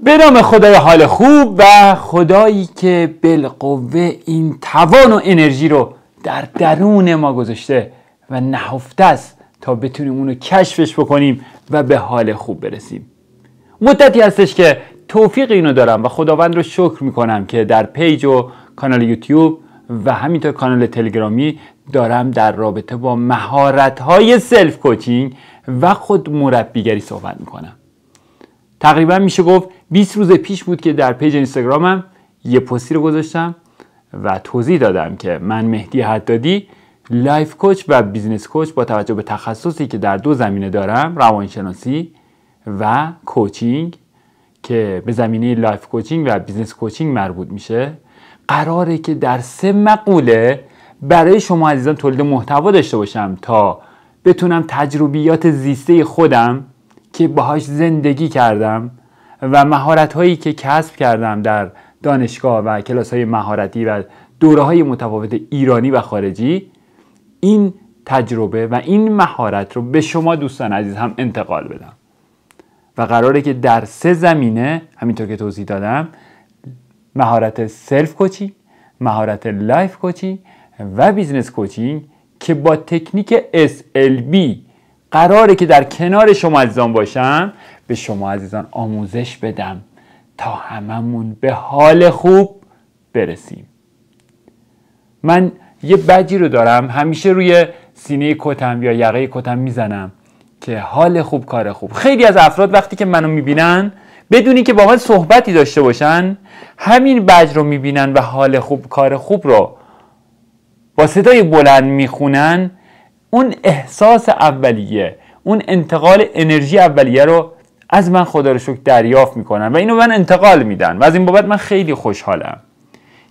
به نام خدای حال خوب و خدایی که بالقوه این توان و انرژی رو در درون ما گذاشته و نهفته است تا بتونیم اونو کشفش بکنیم و به حال خوب برسیم. مدتی هستش که توفیق اینو دارم و خداوند رو شکر میکنم که در پیج و کانال یوتیوب و همینطور کانال تلگرامی دارم در رابطه با مهارت‌های سلف کوچینگ و خود مربیگری صحبت میکنم. تقریبا میشه گفت 20 روز پیش بود که در پیج اینستاگرامم یه پستی رو گذاشتم و توضیح دادم که من مهدی حدادی لایف کوچ و بیزنس کوچ با توجه به تخصصی که در دو زمینه دارم، روانشناسی و کوچینگ که به زمینه لایف کوچینگ و بیزنس کوچینگ مربوط میشه، قراره که در 3 مقوله برای شما عزیزان تولید محتوا داشته باشم تا بتونم تجربیات زیسته خودم که باهاش زندگی کردم و مهارت‌هایی که کسب کردم در دانشگاه و کلاس‌های مهارتی و دوره‌های متفاوت ایرانی و خارجی، این تجربه و این مهارت رو به شما دوستان عزیز هم انتقال بدم و قراره که در 3 زمینه همینطور که توضیح دادم، مهارت سلف کوچینگ، مهارت لایف کوچینگ و بیزنس کوچینگ که با تکنیک SLB قراره که در کنار شما عزیزان باشم، به شما عزیزان آموزش بدم تا هممون به حال خوب برسیم. من یه بجی رو دارم همیشه روی سینه کتم یا یقه کتم میزنم که حال خوب کار خوب. خیلی از افراد وقتی که منو میبینن بدونی که با من صحبتی داشته باشن همین بج رو میبینن و حال خوب کار خوب رو با صدای بلند میخونن، اون احساس اولیه، اون انتقال انرژی اولیه رو از من خدا رو شکر دریافت میکنن و اینو من انتقال میدن و از این بابت من خیلی خوشحالم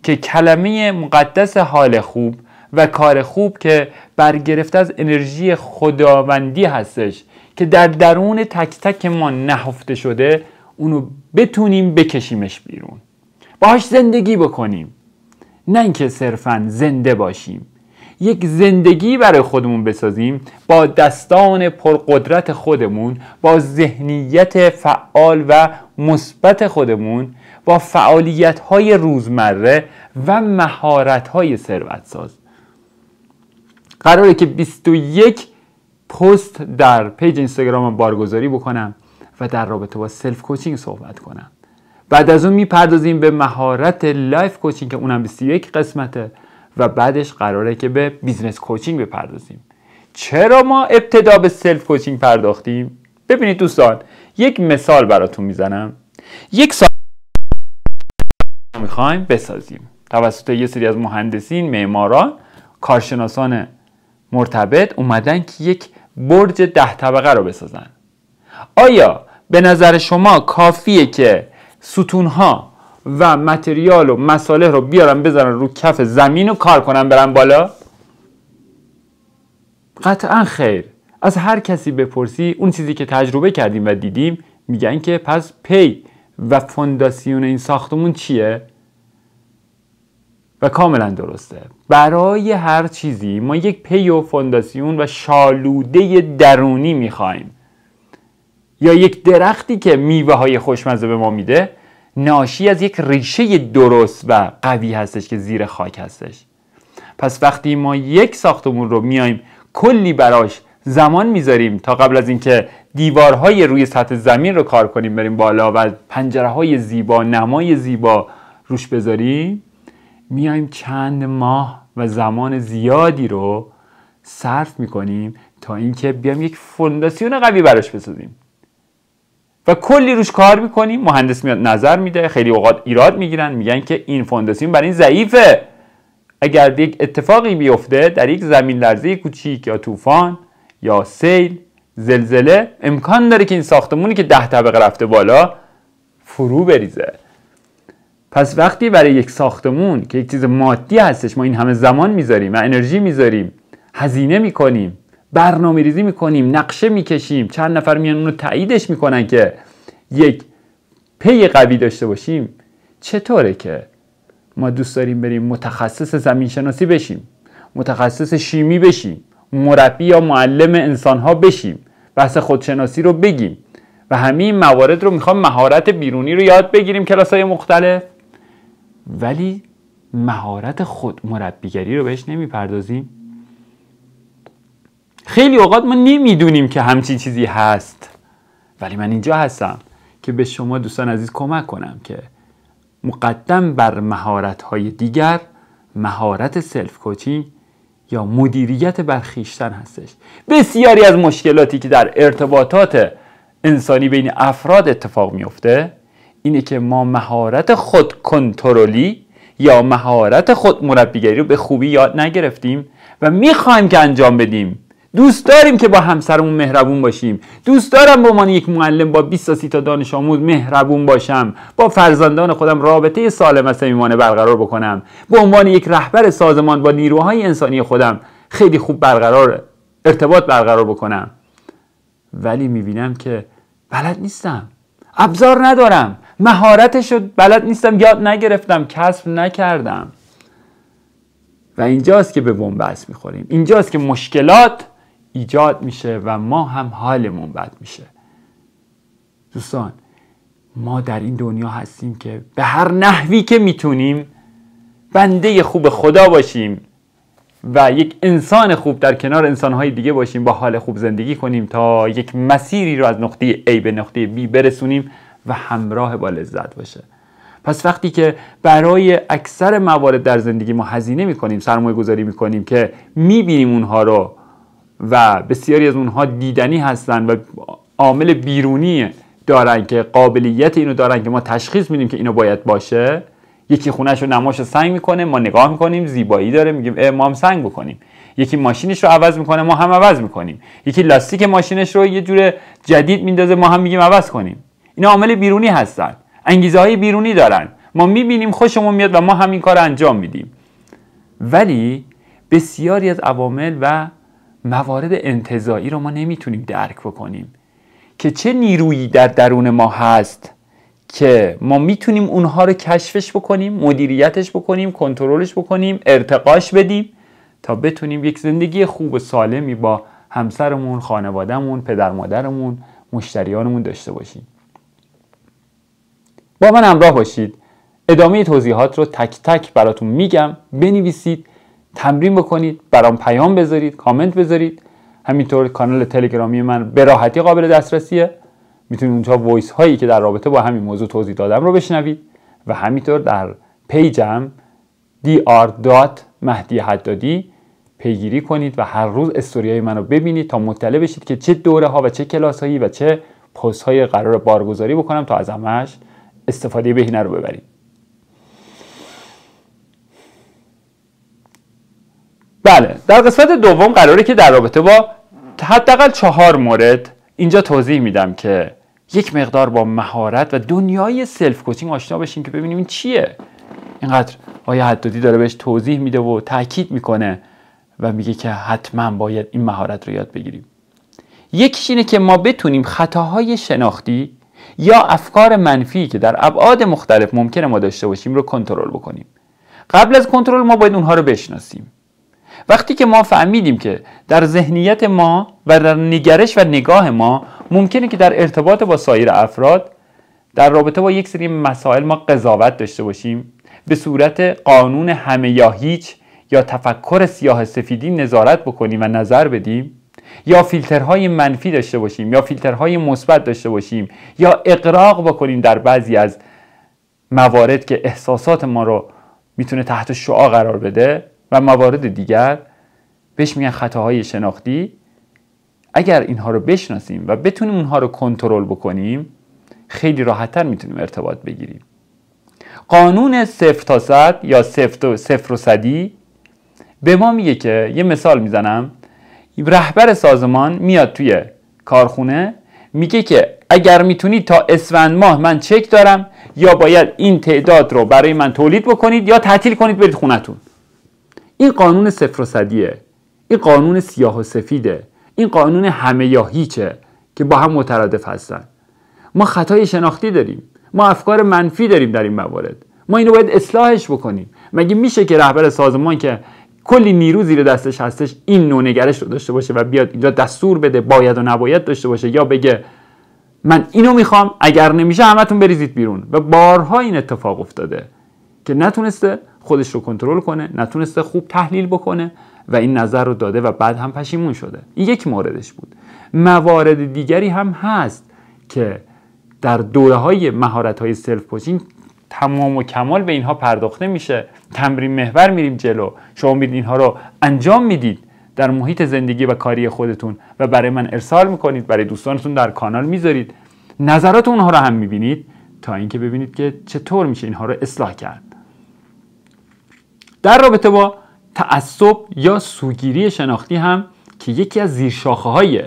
که کلمه مقدس حال خوب و کار خوب که برگرفته از انرژی خداوندی هستش که در درون تک تک ما نهفته شده، اونو بتونیم بکشیمش بیرون، باهاش زندگی بکنیم، نه اینکه صرفاً زنده باشیم. یک زندگی برای خودمون بسازیم با دستان پرقدرت خودمون، با ذهنیت فعال و مثبت خودمون، با فعالیت‌های روزمره و مهارت‌های ثروت‌ساز. قراره که 21 پست در پیج اینستاگرامم بارگذاری بکنم و در رابطه با سلف کوچینگ صحبت کنم. بعد از اون میپردازیم به مهارت لایف کوچینگ که اونم 21 قسمته و بعدش قراره که به بیزنس کوچینگ بپردازیم. چرا ما ابتدا به سلف کوچینگ پرداختیم؟ ببینید دوستان، یک مثال براتون میزنم. یک سال میخوایم بسازیم توسط یه سری از مهندسین، معماران، کارشناسان مرتبط اومدن که یک برج 10 طبقه رو بسازن. آیا به نظر شما کافیه که ستونها و متریال و مصالح رو بیارن بذارن رو کف زمین و کار کنن برن بالا؟ قطعا خیر. از هر کسی بپرسی اون چیزی که تجربه کردیم و دیدیم میگن که پس پی و فونداسیون این ساختمون چیه؟ و کاملا درسته. برای هر چیزی ما یک پی و فونداسیون و شالوده درونی میخوایم. یا یک درختی که میوه های خوشمزه به ما میده ناشی از یک ریشه درست و قوی هستش که زیر خاک هستش. پس وقتی ما یک ساختمون رو میایم کلی براش زمان میذاریم تا قبل از اینکه دیوارهای روی سطح زمین رو کار کنیم بریم بالا و پنجره‌های زیبا، نمای زیبا روش بذاریم، میایم چند ماه و زمان زیادی رو صرف میکنیم تا اینکه بیایم یک فونداسیون قوی براش بسازیم و کلی روش کار میکنیم. مهندس میاد نظر میده، خیلی اوقات ایراد میگیرن، میگن که این فونداسیون برای این ضعیفه. اگر یک اتفاقی بیفته در یک زمین لرزه کوچیک یا طوفان یا سیل، زلزله، امکان داره که این ساختمونی که 10 طبقه رفته بالا فرو بریزه. پس وقتی برای یک ساختمون که یک چیز مادی هستش ما این همه زمان میذاریم و انرژی میذاریم، هزینه میکنیم، برنامه ریزی میکنیم، نقشه میکشیم، چند نفر میان اونو تاییدش میکنن که یک پی قوی داشته باشیم، چطوره که ما دوست داریم بریم متخصص زمین شناسی بشیم، متخصص شیمی بشیم، مربی یا معلم انسانها بشیم، بحث خودشناسی رو بگیم و همه این موارد رو میخوام مهارت بیرونی رو یاد بگیریم کلاس‌های مختلف، ولی مهارت خود مربیگری رو بهش نمیپردازیم. خیلی اوقات ما نمیدونیم که همچین چیزی هست، ولی من اینجا هستم که به شما دوستان عزیز کمک کنم که مقدم بر مهارت‌های دیگر مهارت سلف کوچینگ یا مدیریت بر خویشتن هستش. بسیاری از مشکلاتی که در ارتباطات انسانی بین افراد اتفاق میفته اینه که ما مهارت خود کنترلی یا مهارت خود مربیگری رو به خوبی یاد نگرفتیم و میخوایم که انجام بدیم. دوست داریم که با همسرمون مهربون باشیم، دوست دارم به عنوان یک معلم با 20 تا 30 تا دانش آموز مهربون باشم، با فرزندان خودم رابطه سالم و صمیمانه برقرار بکنم، به عنوان یک رهبر سازمان با نیروهای انسانی خودم خیلی خوب ارتباط برقرار بکنم، ولی میبینم که بلد نیستم، ابزار ندارم، مهارتشو بلد نیستم، یاد نگرفتم، کسب نکردم. و اینجاست که به بنبست میخوریم، اینجاست که مشکلات ایجاد میشه و ما هم حالمون بد میشه. دوستان، ما در این دنیا هستیم که به هر نحوی که میتونیم بنده خوب خدا باشیم و یک انسان خوب در کنار انسانهای دیگه باشیم، با حال خوب زندگی کنیم تا یک مسیری رو از نقطه A به نقطه B برسونیم و همراه با لذت باشه. پس وقتی که برای اکثر موارد در زندگی ما هزینه میکنیم، سرمایه گذاری میکنیم که میبینیم اونها رو و بسیاری از اونها دیدنی هستن و عامل بیرونی دارن که قابلیت اینو دارن که ما تشخیص میدیم که اینو باید باشه. یکی خونه‌شو نماشو سنگ میکنه، ما نگاه میکنیم زیبایی داره، میگیم ما هم سنگ بکنیم. یکی ماشینش رو عوض میکنه، ما هم عوض میکنیم. یکی لاستیک ماشینش رو یه جور جدید میندازه، ما هم میگیم عوض کنیم. اینا عامل بیرونی هستن، انگیزه های بیرونی دارن، ما میبینیم خوشمون میاد و ما همین کار انجام میدیم. ولی بسیاری از عوامل و موارد انتزاعی رو ما نمیتونیم درک بکنیم که چه نیرویی در درون ما هست که ما میتونیم اونها رو کشفش بکنیم، مدیریتش بکنیم، کنترلش بکنیم، ارتقاش بدیم تا بتونیم یک زندگی خوب و سالمی با همسرمون، خانوادهمون، پدر مادرمون، مشتریانمون داشته باشیم. با من همراه باشید. ادامه توضیحات رو تک تک براتون میگم، بنویسید، تمرین بکنید، برام پیام بذارید، کامنت بذارید. همینطور کانال تلگرامی من به راحتی قابل دسترسیه، میتونید اونجا وایس هایی که در رابطه با همین موضوع توضیح دادم رو بشنوید و همینطور در پیجم dr.mahdihaddadi پیگیری کنید و هر روز استوریای منو ببینید تا مطلع بشید که چه دوره ها و چه کلاس هایی و چه پست های قرار بارگذاری بکنم تا از همش استفاده بهینه رو ببرید. بله، در قسمت دوم قراره که در رابطه با حداقل 4 مورد اینجا توضیح میدم که یک مقدار با مهارت و دنیای سلف کوچینگ آشنا بشیم که ببینیم این چیه. اینقدر آقای حدادی داره بهش توضیح میده و تاکید میکنه و میگه که حتما باید این مهارت رو یاد بگیریم. یکیش اینه که ما بتونیم خطاهای شناختی یا افکار منفی که در ابعاد مختلف ممکنه ما داشته باشیم رو کنترل بکنیم. قبل از کنترل ما باید اونها رو بشناسیم. وقتی که ما فهمیدیم که در ذهنیت ما و در نگرش و نگاه ما ممکنه که در ارتباط با سایر افراد در رابطه با یک سری مسائل ما قضاوت داشته باشیم، به صورت قانون همه یا هیچ یا تفکر سیاه سفیدی نظارت بکنیم و نظر بدیم، یا فیلترهای منفی داشته باشیم یا فیلترهای مثبت داشته باشیم، یا اغراق بکنیم در بعضی از موارد که احساسات ما رو میتونه تحت شعاع قرار بده و موارد دیگر، بهش میگن خطاهای شناختی. اگر اینها رو بشناسیم و بتونیم اونها رو کنترل بکنیم، خیلی راحت‌تر میتونیم ارتباط بگیریم. قانون 0 تا 100 یا 0 و 100 به ما میگه که، یه مثال میزنم، رهبر سازمان میاد توی کارخونه میگه که اگر میتونید تا اسفند ماه من چک دارم، یا باید این تعداد رو برای من تولید بکنید یا تعطیل کنید برید خونتون. این قانون 0 و 100، این قانون سیاه و سفیده، این قانون همه یا هیچه که با هم مترادف هستن. ما خطای شناختی داریم، ما افکار منفی داریم در این موارد، ما اینو باید اصلاحش بکنیم. مگه میشه که رهبر سازمان که کلی نیرو زیر دستش هستش این نوع نگرش رو داشته باشه و بیاد اینجا دستور بده باید و نباید داشته باشه، یا بگه من اینو میخوام، اگر نمیشه همتون بریزید بیرون. و بارها این اتفاق افتاده که نتونسته خودش رو کنترل کنه، نتونسته خوب تحلیل بکنه و این نظر رو داده و بعد هم پشیمون شده. این یک موردش بود. موارد دیگری هم هست که در دوره‌های مهارت‌های سلف کوچینگ تمام و کمال به اینها پرداخته میشه. تمرین محور میریم جلو، شما میرید اینها رو انجام میدید در محیط زندگی و کاری خودتون و برای من ارسال میکنید، برای دوستانتون در کانال میذارید، نظرات اونها رو هم میبینید تا اینکه ببینید که چطور میشه اینها رو اصلاح کرد. در رابطه با تعصب یا سوگیری شناختی هم که یکی از زیرشاخه‌های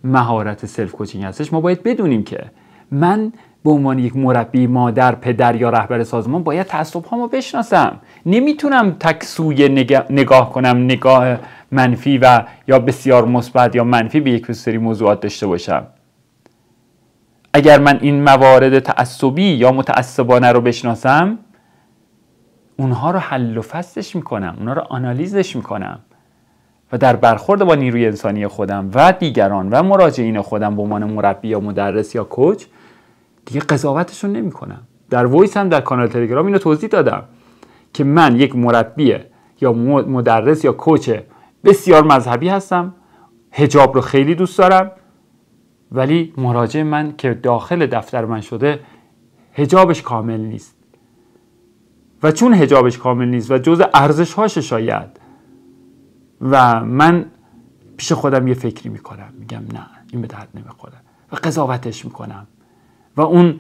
مهارت سلف کوچینگ هستش، ما باید بدونیم که من به عنوان یک مربی، مادر، پدر یا رهبر سازمان باید تعصب‌هامو بشناسم. نمیتونم تک سوی نگاه کنم، نگاه منفی و یا بسیار مثبت یا منفی به یک سری موضوعات داشته باشم. اگر من این موارد تعصبی یا متعصبانه رو بشناسم، اونها رو حل و فصلش میکنم، اونها رو آنالیزش میکنم و در برخورد با نیروی انسانی خودم و دیگران و مراجعین خودم به عنوان مربی یا مدرس یا کوچ دیگه قضاوتشون نمیکنم. در وایس هم در کانال تلگرام اینو توضیح دادم که من یک مربی یا مدرس یا کوچ بسیار مذهبی هستم، حجاب رو خیلی دوست دارم، ولی مراجع من که داخل دفتر من شده حجابش کامل نیست و چون حجابش کامل نیست و جزء ارزش‌هاش شاید و من پیش خودم یه فکری میکنم، میگم نه این به درد نمیخوره و قضاوتش میکنم و اون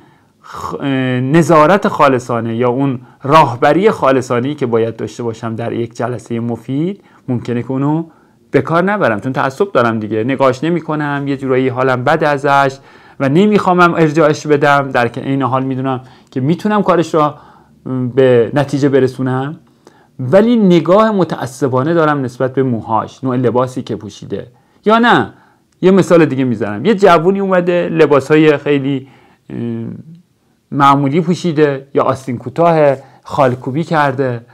نظارت خالصانه یا اون راهبری خالصانه‌ای که باید داشته باشم در یک جلسه مفید ممکنه که اونو به کار نبرم، چون تعصب دارم دیگه، نگاهش نمی‌کنم، یه جورایی حالم بد ازش و نمیخوامم ارجاعش بدم، در این حال میدونم که میتونم کارش را به نتیجه برسونم، ولی نگاه متعصبانه دارم نسبت به موهاش، نوع لباسی که پوشیده. یا نه، یه مثال دیگه میزنم، یه جوونی اومده لباسهای خیلی معمولی پوشیده یا آستین کوتاه، خالکوبی کرده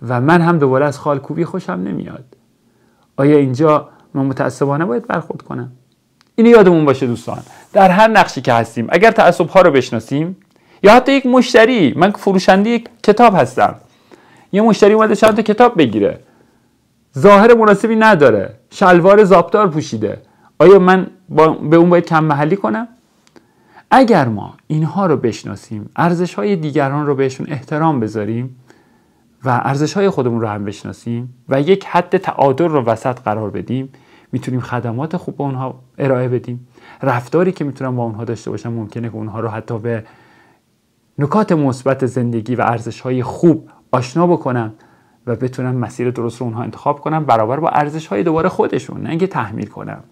و من هم دوباره از خالکوبی خوشم نمیاد. آیا اینجا من متعصبانه باید برخورد کنم؟ اینو یادمون باشه دوستان، در هر نقشی که هستیم اگر تعصب‌ها رو بشناسیم، یا حتی یک مشتری، من فروشنده یک کتاب هستم، یه مشتری اومده چند تا کتاب بگیره، ظاهر مناسبی نداره، شلوار زاپدار پوشیده، آیا من به اون باید کم محلی کنم؟ اگر ما اینها رو بشناسیم، ارزش‌های دیگران رو بهشون احترام بذاریم و ارزش‌های خودمون رو هم بشناسیم و یک حد تعادل رو وسط قرار بدیم، میتونیم خدمات خوب به اونها ارائه بدیم. رفتاری که میتونم با اونها داشته باشم ممکنه که اونها رو حتی به نکات مثبت زندگی و ارزش‌های خوب آشنا بکنم و بتونم مسیر درست رو اونها انتخاب کنم برابر با ارزش‌های دوباره خودشون، نه اینکه تحمیل کنم،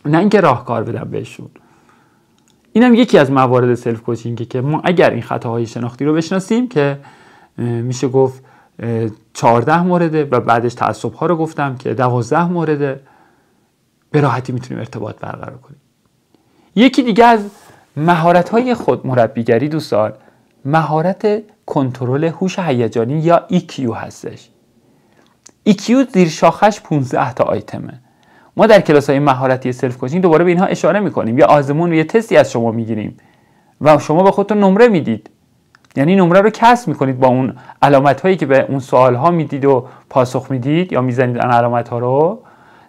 نه اینکه راهکار بدم بهشون. اینم یکی از موارد سلف کوچینگه که ما اگر این خطاهای شناختی رو بشناسیم که میشه گفت 14 مورده و بعدش تعصب‌ها رو گفتم که 12 مورده، به راحتی میتونیم ارتباط برقرار کنیم. یکی دیگه از مهارت‌های خود مربیگری دوستان، مهارت کنترل هوش هیجانی یا EQ هستش. EQ زیر شاخش 15 تا آیتمه. ما در کلاس‌های مهارتی سلف کوچینگ دوباره به اینها اشاره می‌کنیم، یا آزمون و یه تستی از شما می‌گیریم و شما به خودتون نمره میدید، یعنی نمره رو کسب می‌کنید با اون علامت‌هایی که به اون سوال‌ها میدید و پاسخ میدید یا میزنید اون علامت‌ها رو.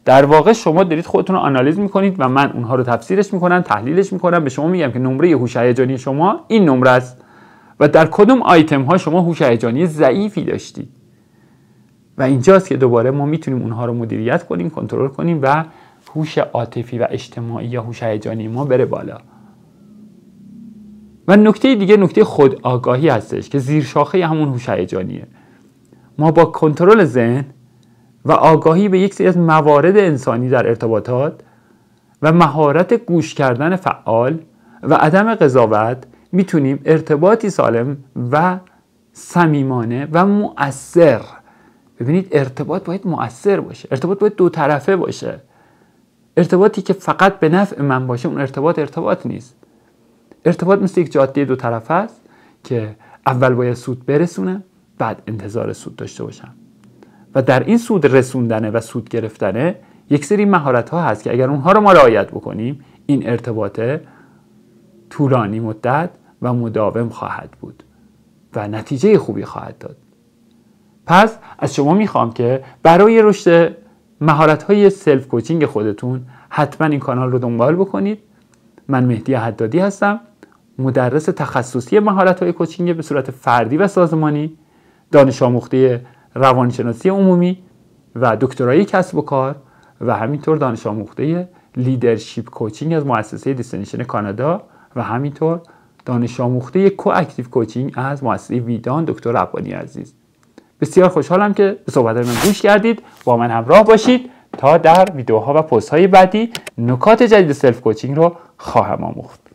در واقع شما دارید خودتون رو آنالیز می‌کنید و من اونها رو تفسیرش می‌کنم، تحلیلش می‌کنم، به شما میگم که نمره هوش هیجانی شما این نمره است و در کدوم آیتم‌ها شما هوش هیجانی ضعیفی داشتید. و اینجاست که دوباره ما میتونیم اونها رو مدیریت کنیم، کنترل کنیم و هوش عاطفی و اجتماعی یا هوش هیجانی ما بره بالا. و نکته دیگه، نکته خود آگاهی هستش که زیر شاخه همون هوش هیجانیه. ما با کنترل ذهن و آگاهی به یک سری از موارد انسانی در ارتباطات و مهارت گوش کردن فعال و عدم قضاوت میتونیم ارتباطی سالم و صمیمانه و مؤثر. ببینید، ارتباط باید مؤثر باشه، ارتباط باید دو طرفه باشه. ارتباطی که فقط به نفع من باشه اون ارتباط نیست. ارتباط مثل یک جاده دو طرفه است که اول باید سود برسونم، بعد انتظار سود داشته باشم و در این سود رسوندنه و سود گرفتنه یک سری مهارت ها هست که اگر اونها رو ما رعایت بکنیم این ارتباطه طولانی مدت و مداوم خواهد بود و نتیجه خوبی خواهد داد. پس از شما میخوام که برای رشد مهارت‌های سلف کوچینگ خودتون حتما این کانال رو دنبال بکنید. من مهدی حدادی هستم، مدرس تخصصی مهارت‌های کوچینگ به صورت فردی و سازمانی، دانش آموخته روانشناسی عمومی و دکترای کسب و کار و همینطور دانش آموخته لیدرشپ کوچینگ از مؤسسه دستینیشن کانادا و همینطور دانش آموخته کوآکتیو کوچینگ از مؤسسه ویدان دکتر عبانی عزیز. بسیار خوشحالم که به صحبت‌های من گوش کردید. با من همراه باشید تا در ویدیوها و پست‌های بعدی نکات جدید سلف کوچینگ رو خواهم آموخت.